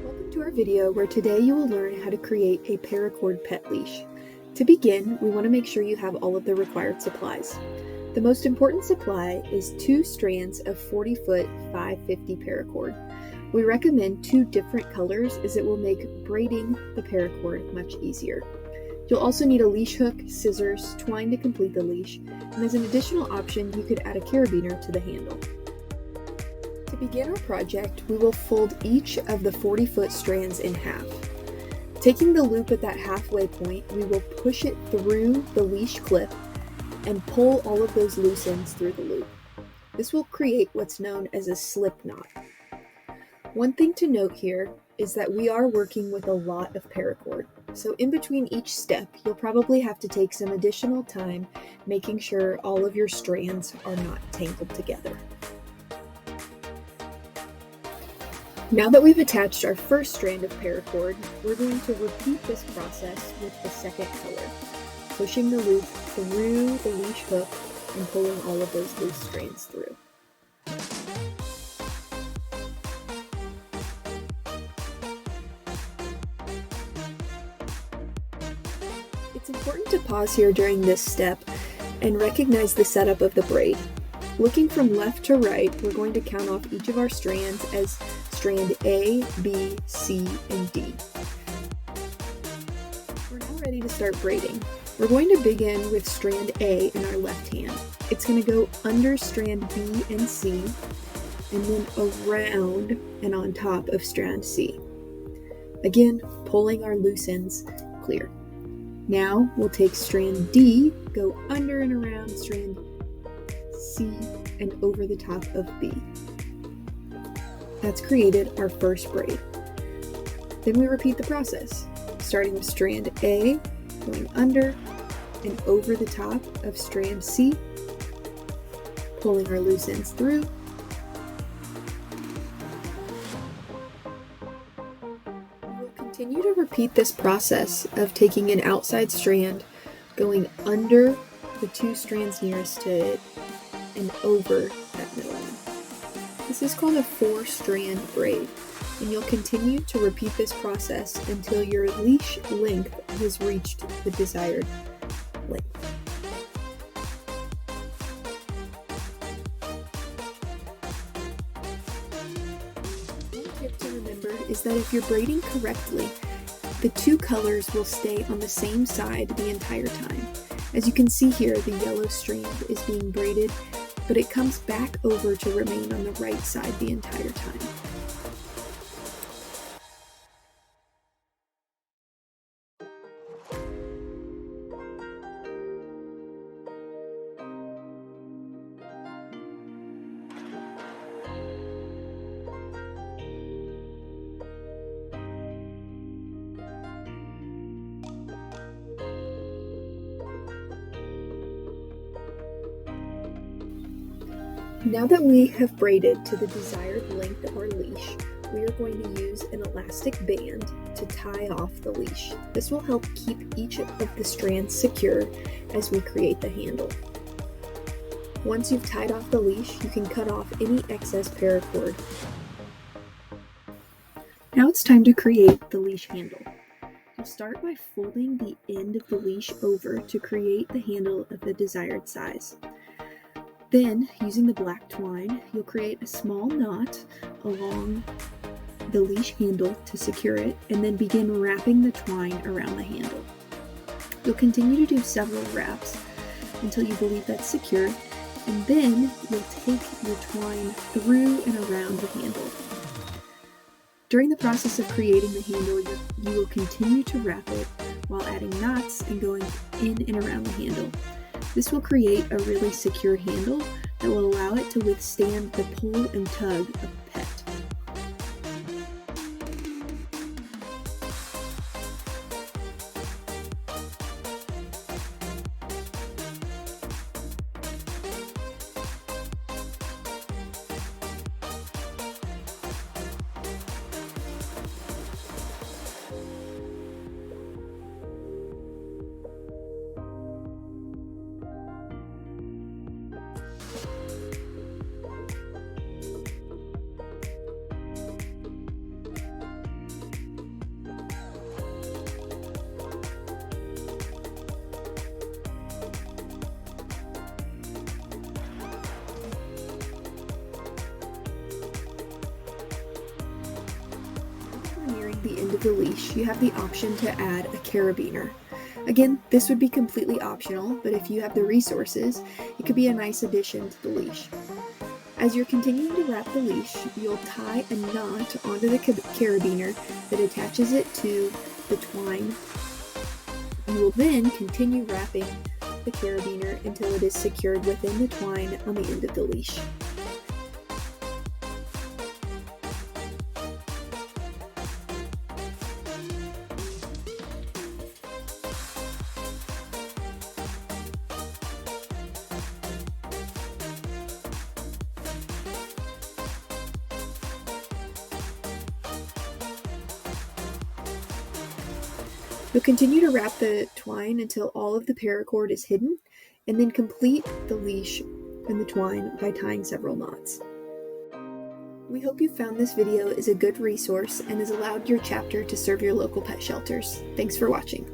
Welcome to our video where today you will learn how to create a paracord pet leash. To begin, we want to make sure you have all of the required supplies. The most important supply is 2 strands of 40-foot 550 paracord. We recommend 2 different colors as it will make braiding the paracord much easier. You'll also need a leash hook, scissors, twine to complete the leash, and as an additional option, you could add a carabiner to the handle. To begin our project, we will fold each of the 40-foot strands in half. Taking the loop at that halfway point, we will push it through the leash clip and pull all of those loose ends through the loop. This will create what's known as a slip knot. One thing to note here is that we are working with a lot of paracord, so in between each step, you'll probably have to take some additional time making sure all of your strands are not tangled together. Now that we've attached our first strand of paracord, we're going to repeat this process with the second color, pushing the loop through the leash hook and pulling all of those loose strands through. It's important to pause here during this step and recognize the setup of the braid. Looking from left to right, we're going to count off each of our strands as strand A, B, C, and D. We're now ready to start braiding. We're going to begin with strand A in our left hand. It's going to go under strand B and C, and then around and on top of strand C. Again, pulling our loose ends clear. Now we'll take strand D, go under and around strand C, and over the top of B. That's created our first braid. Then we repeat the process, starting with strand A, going under and over the top of strand C, pulling our loose ends through, we'll continue to repeat this process of taking an outside strand, going under the 2 strands nearest to it, and over that middle one. This is called a 4-strand braid, and you'll continue to repeat this process until your leash length has reached the desired length. One tip to remember is that if you're braiding correctly, the 2 colors will stay on the same side the entire time. As you can see here, the yellow strand is being braided, but it comes back over to remain on the right side the entire time. Now that we have braided to the desired length of our leash, we are going to use an elastic band to tie off the leash. This will help keep each of the strands secure as we create the handle. Once you've tied off the leash, you can cut off any excess paracord. Now it's time to create the leash handle. You'll start by folding the end of the leash over to create the handle of the desired size. Then, using the black twine, you'll create a small knot along the leash handle to secure it, and then begin wrapping the twine around the handle. You'll continue to do several wraps until you believe that's secure, and then you'll take your twine through and around the handle. During the process of creating the handle, you will continue to wrap it while adding knots and going in and around the handle. This will create a really secure handle that will allow it to withstand the pull and tug of a pet. the end of the leash, you have the option to add a carabiner. Again, this would be completely optional, but if you have the resources, it could be a nice addition to the leash. As you're continuing to wrap the leash, you'll tie a knot onto the carabiner that attaches it to the twine. You will then continue wrapping the carabiner until it is secured within the twine on the end of the leash. You'll continue to wrap the twine until all of the paracord is hidden, and then complete the leash and the twine by tying several knots. We hope you found this video is a good resource and has allowed your chapter to serve your local pet shelters. Thanks for watching.